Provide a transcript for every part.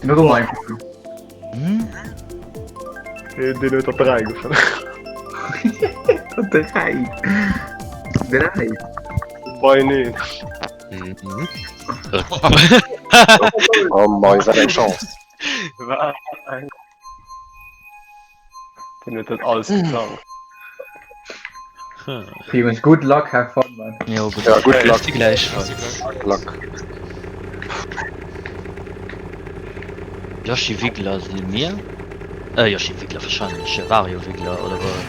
Den rum einfach. Den hat er 3 gefunden. 3. 3. Bei nicht. Oh Mann, was eine Chance. Den hat alles geplant. Übrigens, good luck, have fun, man. Ja, gut. Ja, gut Luck. Die gleich. Luck. Yoshi Wiggler sind mir? Yoshi Wiggler wahrscheinlich. Wario Wiggler oder was?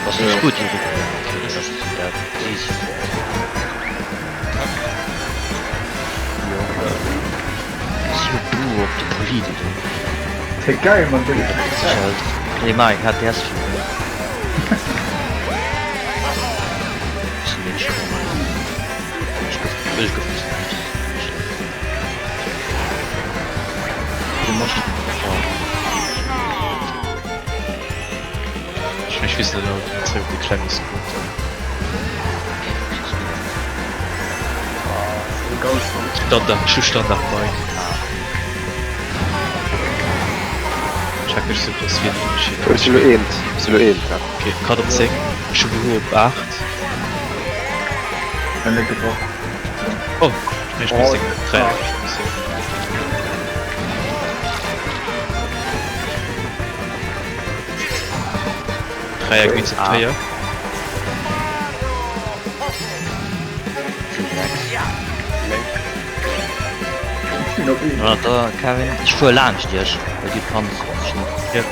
Was ist gut, Yoshi Wiggler? Okay, das ist ja dies. Du auf die Politik. Das ist geil, man. Das halt. Nee, Mike hat erst für mich. Das ist ein Mensch. Ich gefressen. Du musst. Ich weiß nicht, ob die kleine ist gut. Standard Mike. Check ich so, das wird Absolut. okay, Karte op 10, Schuhe op 8. Dann liegt er. Oh, ich muss den 3. Dreier gewinnt zu 3. Ja, da Kevin, ich fuhr lang dir, weil die kann Ja.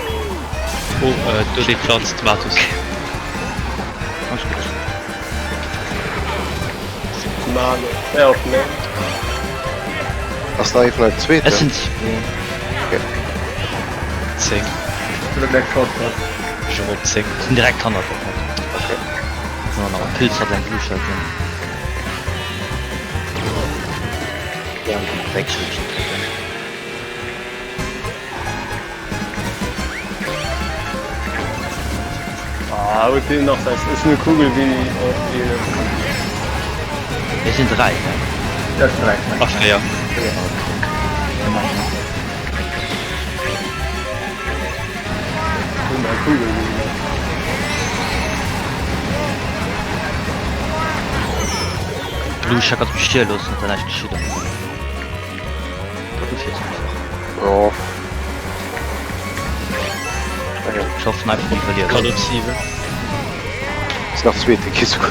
Oh, du die pflanzt Matus. Mann, er auf ne. Was da even uit tweede? Es sind 10. Ich will gleich Short was. Schon op 10. sind direkt 100. Okay. Ja, noch ein Pilz hat ein Blutschalt. Ja, wegschwitchen. Ah, und den noch, das ist eine Kugel wie Es sind 3. Das reicht. Ach ja. eine Kugel Du, ich hab grad mich still los und dann hab ich geschieden. Du fährst einfach. Oh. Ich hoffe, einfach nicht verlieren. Karte op 7. Is nog tweede kies. Shit,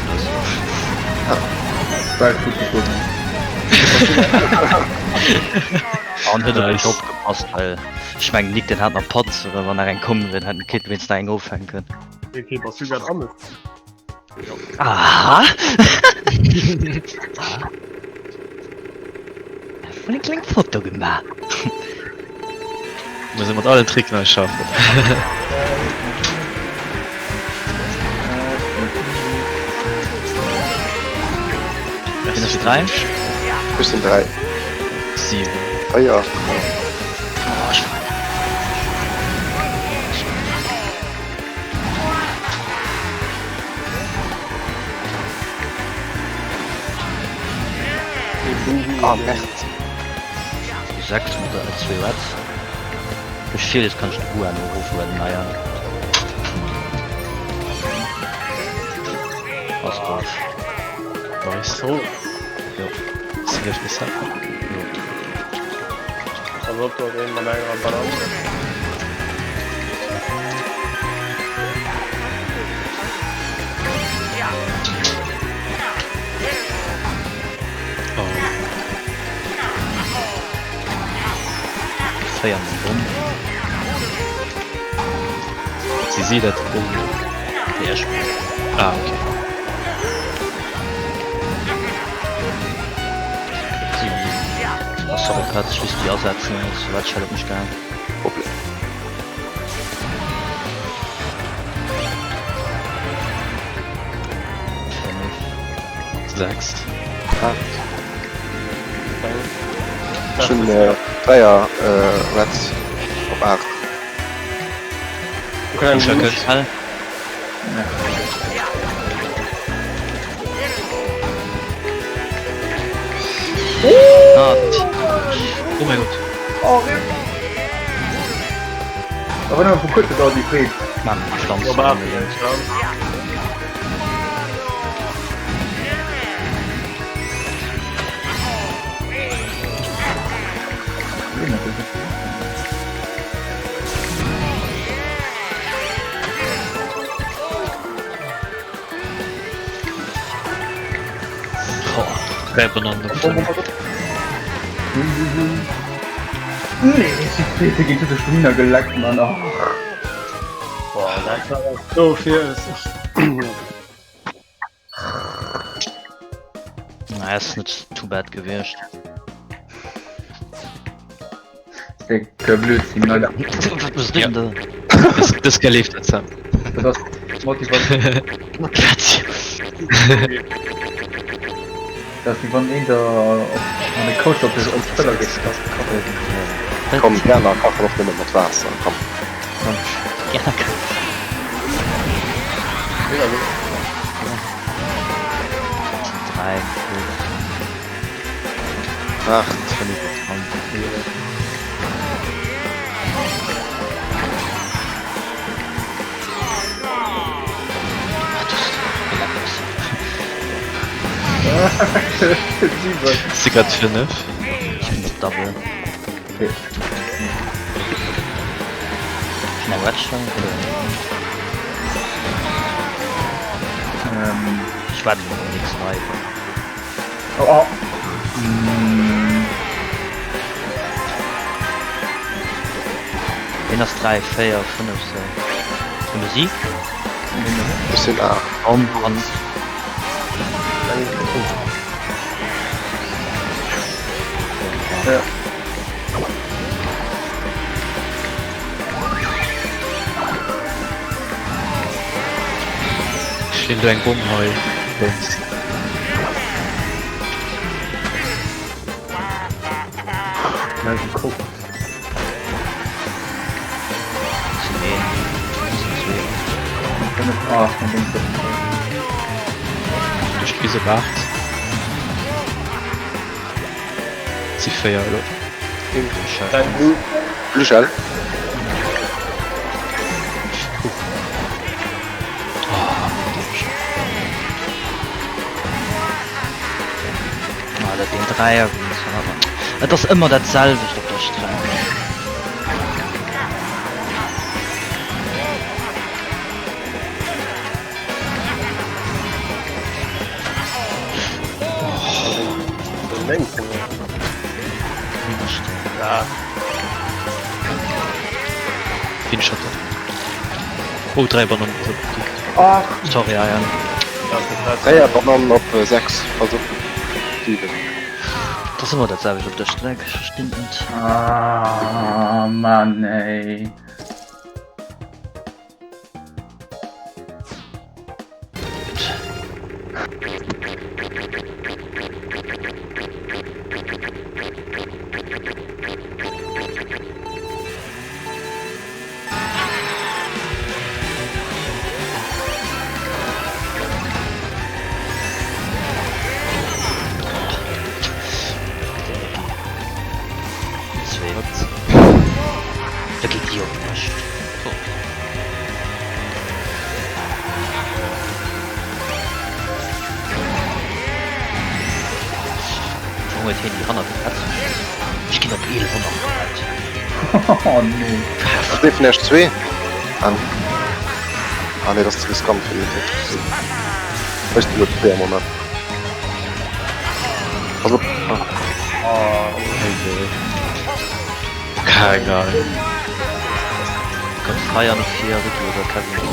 los. Bald gut gefunden. Und hätte Nice. ich aufgepasst, weil ich mein, Nick den hat noch Pots oder wenn er reinkommen will, hat ein Kind, wenn es da einen aufhängen können. Okay, was du gerade anders. Aha! Von dem kleinen Foto gemacht. Wir sind mit allen Trick neu schaffen. Sind das 3? We zijn 3. 7. Oh ja. Oh, ich Ah, echt. 6 mit der 2 Watt. Besteht, jetzt kannst du an rufen, weil naja. Was war's? Nice. So, Sind wir besser? dan loopt er in mijn eigen balans. Oh. Feiern rum. Sie sieht das. Der Spiel. Ah, okay. Was soll der Katz? Ich will die aussetzen, so weit schaltet mich gar nicht. Problem. Sagst. 8. Schon Dreier Reds op 8. We gaan Check hem it. All. Ah, Oh mein Gott. Oh, aber noch vor kurzem da die Fried. Mann, Pflanzen. Aber Ja. Oh, 3 Bananen auf 5. Nee, die Friede geht zu der Spinner gelackt, Mann. Oh. Boah, das war so viel. Na, ist nicht too bad gewesen. Der Blödsinn, Alter. Was bist du denn da? Das gelieft jetzt haben. Das ist Motivation, Grazie. dass die von ihnen da auf eine Coach auf den Spieler geht. Komm, Werner, koch noch nicht mit Wasser. Komm. Ja, danke. Drei, Ach, Ist sie gerade für Neff? Ich bin das Double. Okay. Schnell Redstone ich warte noch nichts weiter. Oh, oh. Wenn das 3, 4, 5 so. Musik? bisschen A. Raum, Hand. Ja. Stehen du ein Rumheu. Mal geguckt. Wenn es A ist, dann denkt Du spielst auf 8. Sie feiern, oder? Dein Blut. Blüschel. Ah, den Dreier. Das ist immer dasselbe, ich glaube, das Strang. Längst. Ja, Finschotter. Oh, 3 Bananen. Ach, Sorry, Ian. das ist Dreier Bananen auf 6 versuchen. 7. Das ist immer dasselbe, ich glaube, der Strang stimmt nicht. ah, Mann, ey. Da geht die auch nicht. Junge, hier die Hand auf den Platz. Ich gehe noch viel von noch. Oh, nee. Das dürfen erst 2 an. Ah ne, das ist riskant für mich. Weißt du, der Moment. Also, Keine Ahnung. Du kannst feiern auf 4 Ricky oder Kevin.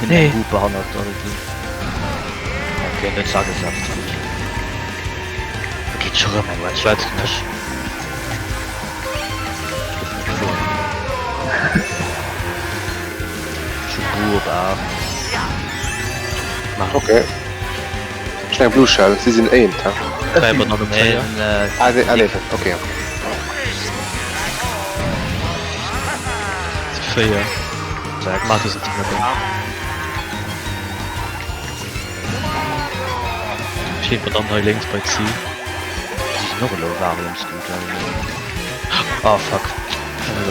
Nee. Gut behandelt, oder die. Okay, dann sag es jetzt. Geht schon immer, weil ich weiß nicht. Schubur, da. okay. Schnell Blue Shell, sie sind aimed, ja? 3 Bananen auf 2. Ah, okay. Sie feiern. Sag, mach das jetzt nicht mehr. 4 Bananen links bei C. noch ein Variumsgut. Oh fuck.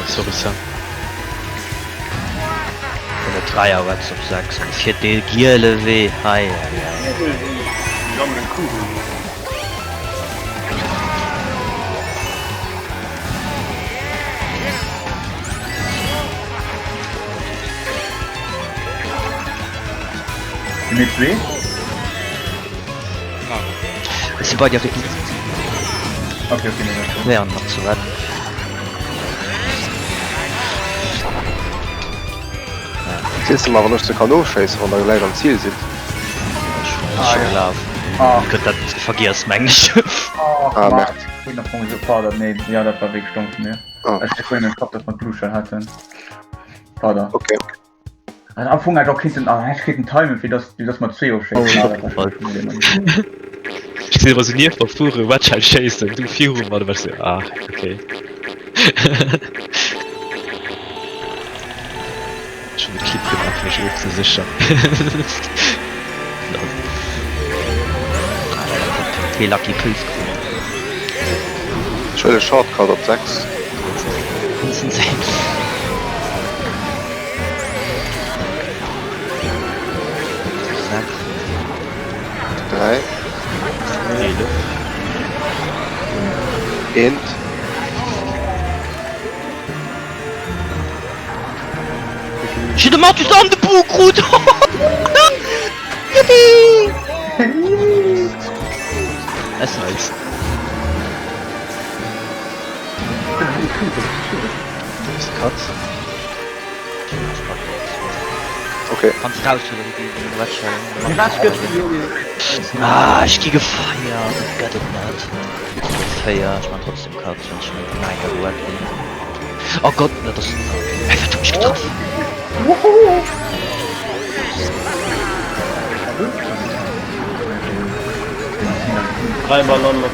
Sorry, Sam. Und der Dreier Wachs auf 6. Und 4 Gierle weh. Hi. Sammle Kugeln. Mit weh? Ist bei dir richtig Okay, okay, schwer noch zu retten. Siehst du mal, wenn ich den Kano scheiße, wenn er gleich am Ziel sitzt. Schon ja. gelaufen. Ah, Ich könnte das vergiss mensch. oh, Ah, Mann. merkt. Ich bin noch von mir gefordert. Nee, ja, das war wirklich stumpf mir. Ah, Ich habe in den Kopf, dass man Blueschall hatte. Vater. okay. Also am Anfang hat auch hinten, ich krieg einen Timer, wie das mal 2 aufschickt. Ich sehe, was ich nie verfuhre, was halt scheiße. Du 4 Uhr war was. Ah, okay. Schon den Clip gemacht, mich auch zu sicher. Okay, Lucky Pilz. Ich will den Shortcut auf 6. Das sind 6. Sechs. 3. Hele. Int. Shit, der macht an den Bug, gut! Es ist nice. Das ist Katz. Okay. Kannst raus, wenn du die Wetschellen. Ah, Ich gehe gefeiert. Ich get it nicht. Feier, ich mach trotzdem Katz, wenn ich mit Nein geworden bin. Oh Gott, das ist. Ey, wer tut mich getroffen? drei Ballonen noch.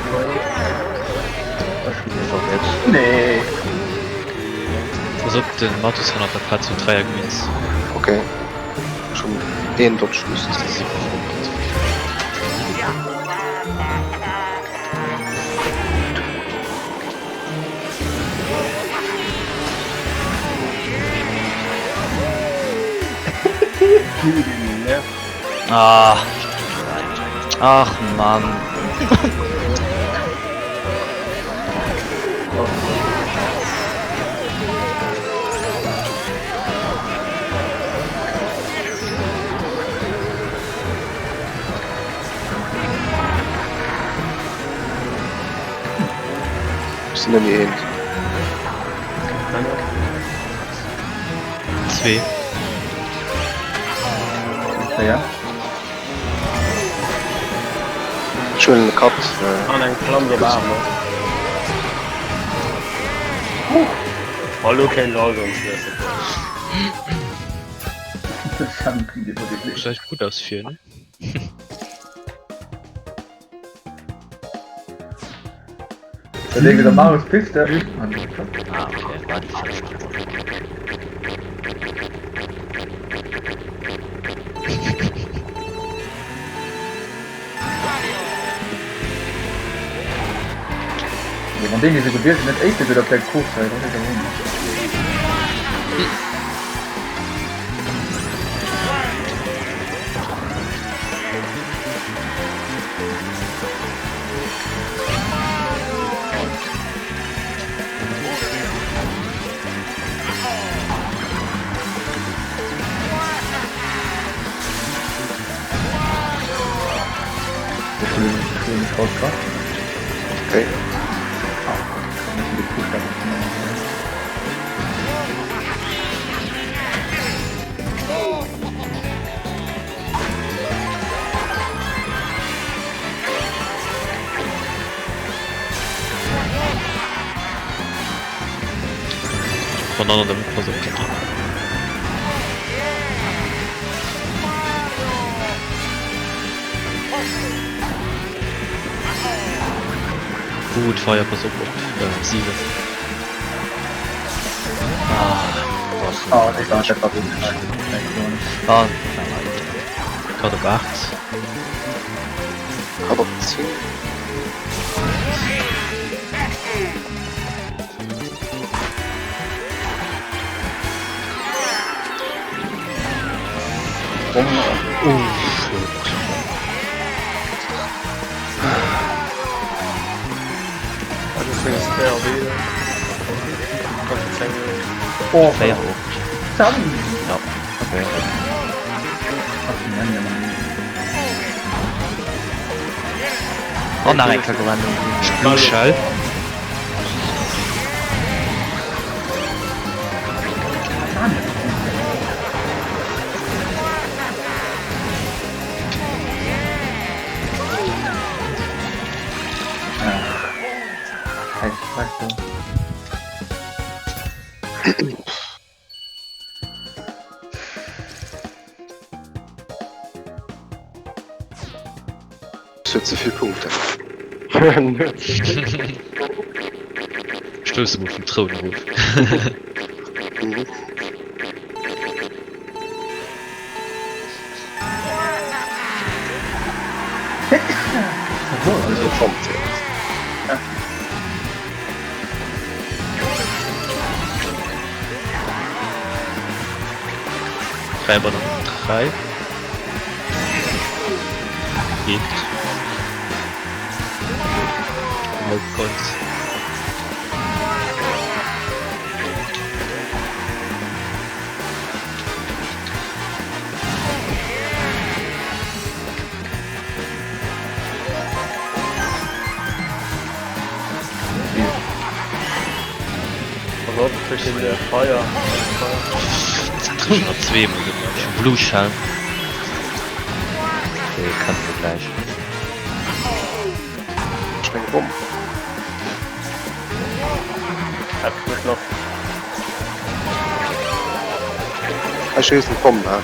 Nee. Was ob den Matus von auf der Platz für 3er gewinnt. Okay. Schon den dort Schluss. Ah. Ach Mann. Sind denn die Int? 2. Ja. Schön Cut. An ein Klamm warm. Hallo, kein Lager. Das kann die wirklich. Sieht echt gut aus, 4, ne? Da legen wir Marius Piste. Ah, okay, war die falsche Antwort. Von denen diese Gebirge sind echt wieder per Kurs, das ist ja wunderbar. Schönes Hauskraft. Okay. Voneinander damit versucht. Gut, Feuer, pass auf, 7. Oh, ich dachte, das war gut. Ah, Gerade auf 8. Cut auf 10. rum. Also deswegen ist der wieder. Oh, Fair. Zusammen! Ja, okay. Oh nein, ich kann gewonnen. Blutschall. Das wird zu viel Punkte. Stöße auf den Thronruf. Mhm. Also kommt jetzt. Treiber Nummer 3. Geht. Halbkreuz. Also zwischen der Feuer. Jetzt hat er schon noch 2 Mal gemacht. Blutschall. Okay, kannst du gleich. Schnell rum. Hat mit noch. Er schießt einen Bomben nach.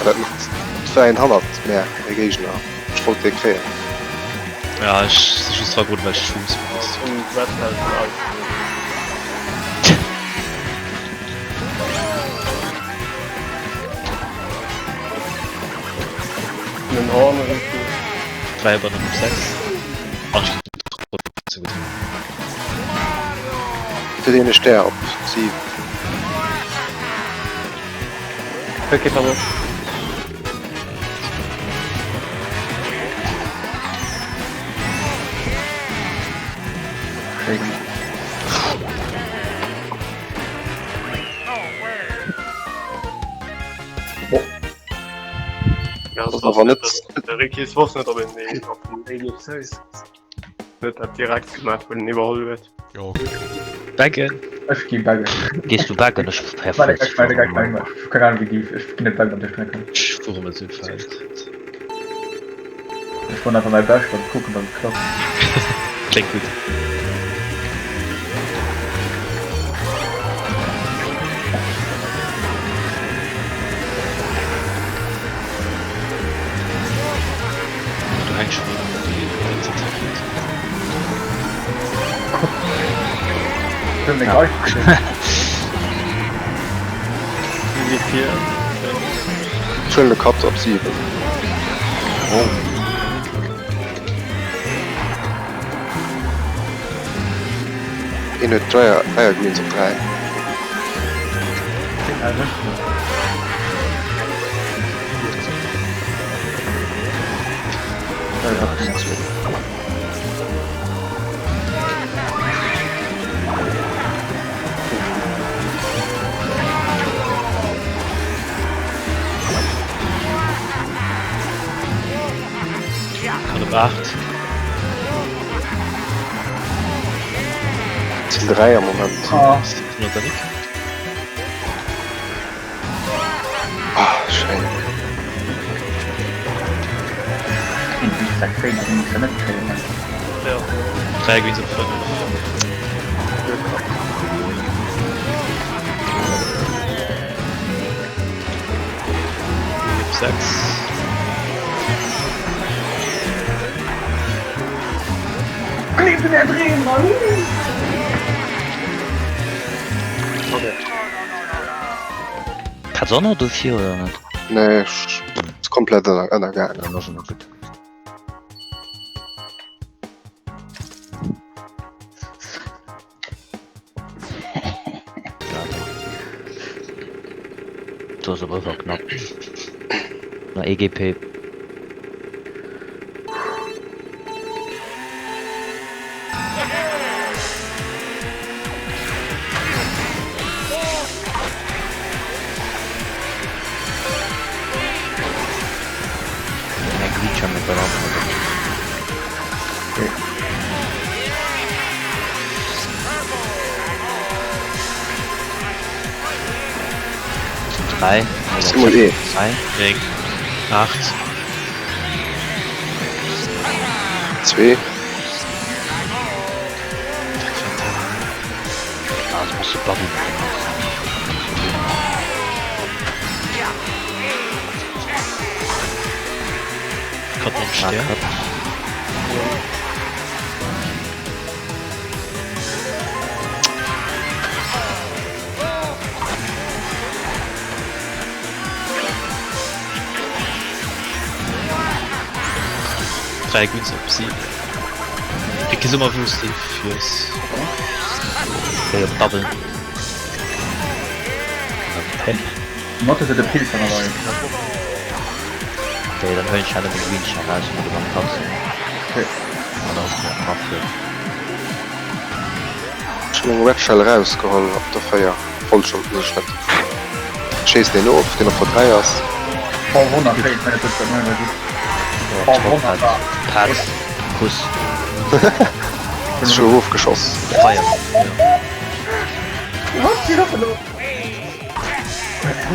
Dat macht 200 mehr Gegner. Ich wollte dir kriegen. Ja, das ist zwar gut, weil ich Fuß benutzt. Und wird halt alles. Einen Horn irgendwie. Treiber Nummer 6. Ach, ich so gut. Für den ist der ob sie Okay, aber. Ja, Das war nicht- Der Ricky ist was nicht, aber in den Regio ist. Nicht hat direkt gemacht, wenn er überholt wird. Jo. Danke. Ich gehe Berge. Gehst du back und ich Warte, perfekt. ich keine Ahnung, wie die. Ich bin nicht Berge auf der Strecke. Ich fuhre mal Südfeld. Ich wollte einfach mal Berg und gucken, dann klappt. Klingt gut. Du hängst schon wieder die ganze Zeit. Ich bin mir gar nicht. Wie viel? schöne Cut op 7. Oh. In het Dreier Greens op 3. Kan op 8. Het is een Dreier moment. Ah, Is dat dan niet? Ah, schön. ich sag Fame, aber nicht damit Fame. Ja. 3 Greens op 5. Op 6. Klebt in der Drehen, Mann! Okay. Kannst du auch noch durch hier oder nicht? Nee, het is compleet aan de gang. Ja, das ist noch gut. das aber war knapp. Na EGP. Ein Glitcher mit der Lampe. Okay. Drei. Simul E. 3. Ring. 8. 2. Ah, das musst du Bobby machen. Kommt ein Stern. Drei Günst auf 7. Ich gehe immer wusste fürs. Okay, Double. Not ist der Pilz an der Okay, dann höre ich alle mit Green Shot, also mit dem Kopf. Okay. Oder aus dem Kopf. Schon Red Shell rausgeholt auf der Feier. Voll schon geschnitten. Schießt den auf, den er vor 3 ist. Vor 100 Pilz, meine Pizza, meine Pizza. Vor 100 da. Pass. Kuss. Das ist schon aufgeschossen. Feuer. Was? Sie doch verloren.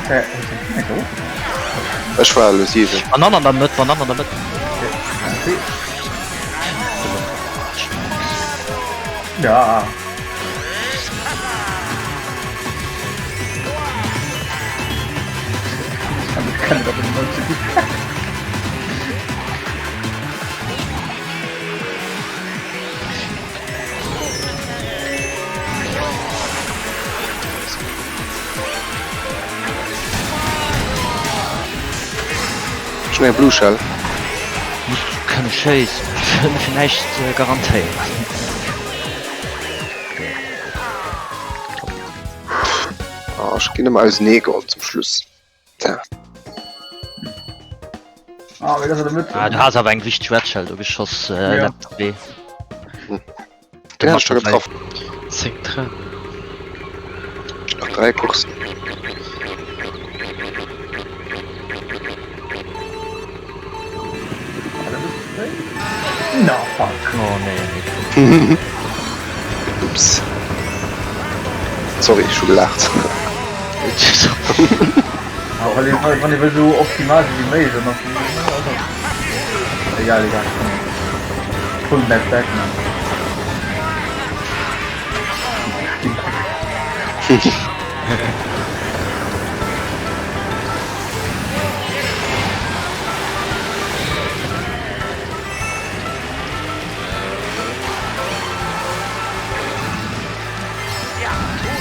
Okay, Ich war Lusive. Banana damit, Banana damit. ja. Ich kann doch nicht mal Schnell Blue Shell. Keine Chase. Vielleicht garantiert. Ah, ich gehe mal als Neger zum Schluss. Tja. Ah, wie das hat er mit? Ah, du hast aber eigentlich Schwertschall, du geschoss Ja. B. Den hast du getroffen. Zink dran. Noch 3 Kursen. Na, fuck. Oh nee. Ups. Sorry, ich schon gelacht. Aber weil ich will so optimal wie Mail und noch. Egal, egal. Full Map back, man.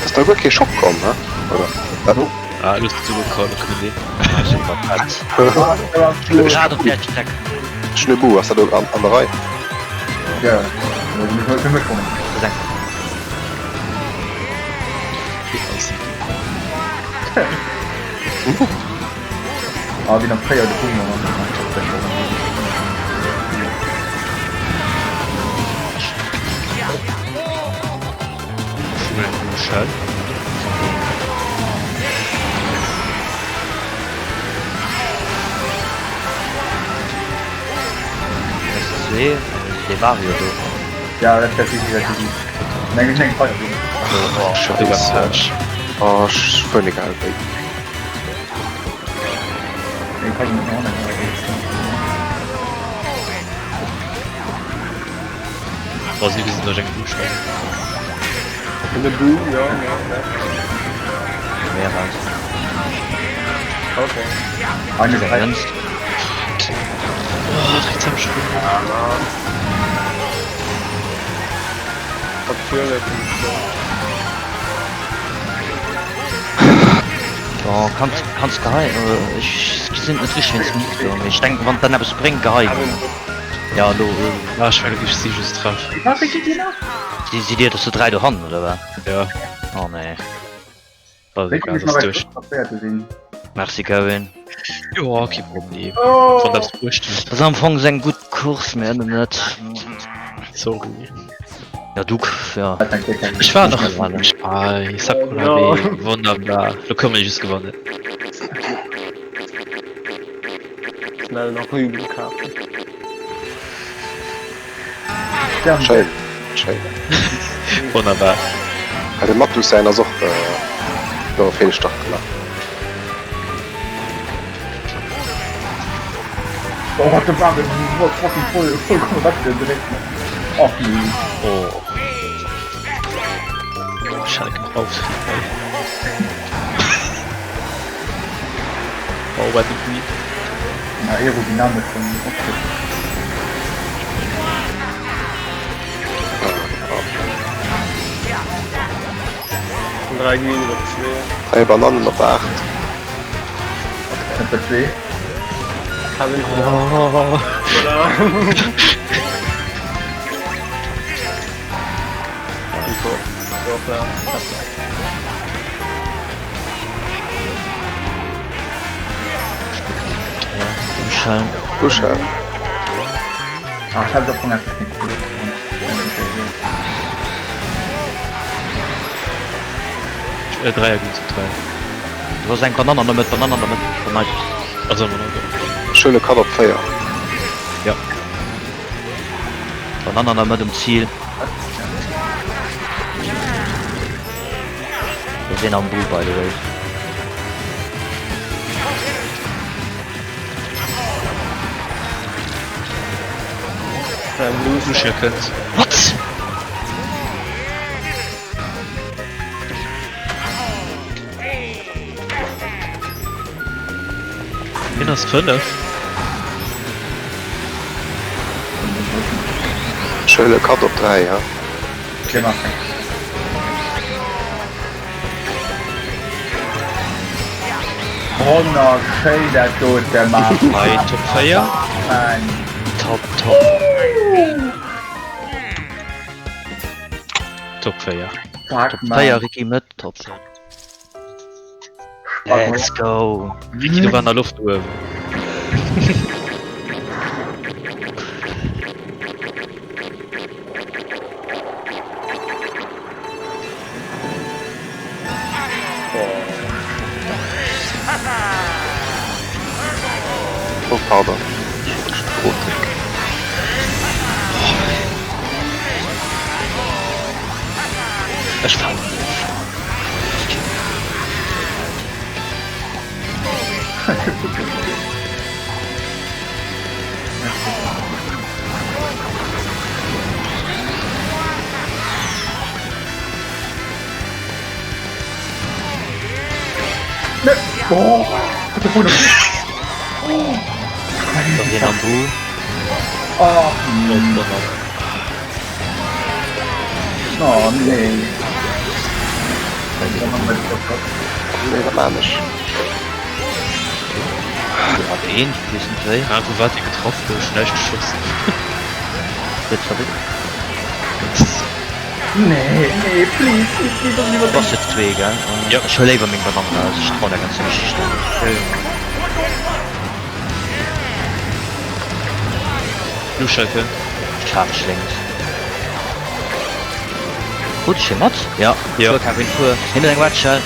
Ist da wirklich Schock kommen, ne? Oder? Ah, Lust zu bekommen, können wir Schade und Herzstück. Schneebu, hast du da an der Reihe? Ja, also ich wollte mitkommen. Aber wie ein Player, der Boom, Schön. See, der Vario, du. Ja, das ist richtig. Nein, ich denke, Feuer. Scheiße. Oh, völlig egal. Ich kann nicht mehr. Was wir sind da schon gut schon. In der Boom, ja. Mehr als. Okay. Eine Seite. Ernst? Oh, rechts am Sprung. Natürlich. Oh, kannst geheim. Ich sind nicht richtig ins Lied. Ich denke, wenn dann etwas bringt, geheim. Ja, du. Ah, ich meine, ich sehe just drauf. Was geht die noch? Sie dir, dass du 3 Hand, oder was? Ja. Oh nee. Also, Ich egal, muss das mal durch. bei Pferde sehen. Merci, Kevin. Ja, kein Problem. Oh. Von das Wurscht. Das am Anfang sein gut Kurs mehr nicht. Sorry. Ja, du, ja. Ich war noch Nicht mehr alle. Spy, Sakura Oh, B, wunderbar. Da können wir just gewonnen. Schnell noch Rübenkarten. Ja, Schön. Schön. Wunderbar. Ja, der Magnus sein also ja, auf jeden Fall gemacht. Oh, warte, warte, fucking vollkommen was denn direkt. Ach, nee. Oh. Schalke raus. Oh, what a Queen. Na, Aerodynamik von Optik. Und 3 Gewinne oder 2. 3 Bananen auf 8. Sind wir zwei? Kann ich Oh. oder? So, klar. Umschalten. Buschel. Ah, ich hab davon einfach nichts. Dreier gut zu 3. Du hast ein Bananen damit, Von mir. Also, immer noch. Schöne Karte auf Feier. Bananen damit im Ziel. Wir sehen am Bull, by the way. Dann Blues. Du Schirkens. What? Minus 5. Schöne Karte auf 3, ja. Okay, mach. Honor, Shader, tot, der Mann. Bei Top Fire. Nein. Top. Top Fire. Fuck, Feier Ricky mit Top. Let's go. Ricky, du war in der Luft, du. Oh, pardon. Rotig. Ich war. Oh, bitte Bruder. Wir sehen am Bull. Oh, oh nee. Nee, Bananisch. Ja, den, die sind zwei. Ja, wo war die getroffen? Du schnell geschossen. Jetzt hab ich. Nee, please, doch lieber Was jetzt zwei, gell? Ja. Ich will lieber mit Bananen, also ich trau der ganzen Geschichte. Du Schalke. Scharf schlägt. Gut, Schimmert? Ja. Ja. Für Kevin, für. Hinter den Watcher.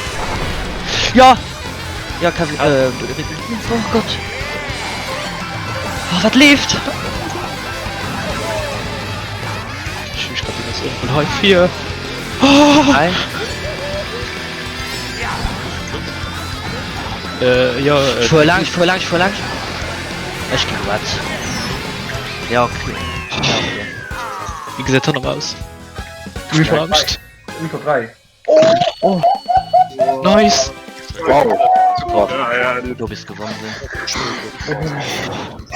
Ja! Ja, Kevin, oh Gott. Oh, was lebt? Ich glaube, das ist irgendwo halb 4. Nein. Ja, Vor lang. Ich geh was. Ja, okay. Ja, okay. wie gesagt, noch aus. Mikro Du Angst. 3. Nice. Wow. Super. Ja, ja, Du bist gewonnen.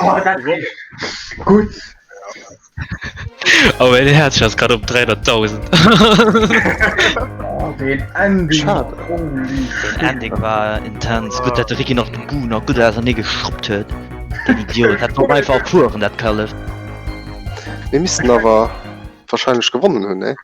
Oh, das gut. Aber mein Herz ist gerade um 300.000. Oh, den Ending. Schade. Holy Das Ending war intens. Gut, dass Ricky noch den Bu noch gut, dass er nicht geschrubbt hat. Der Idiot hat doch einfach fuhren, das Kerl. Wir müssten aber wahrscheinlich gewonnen haben, ne?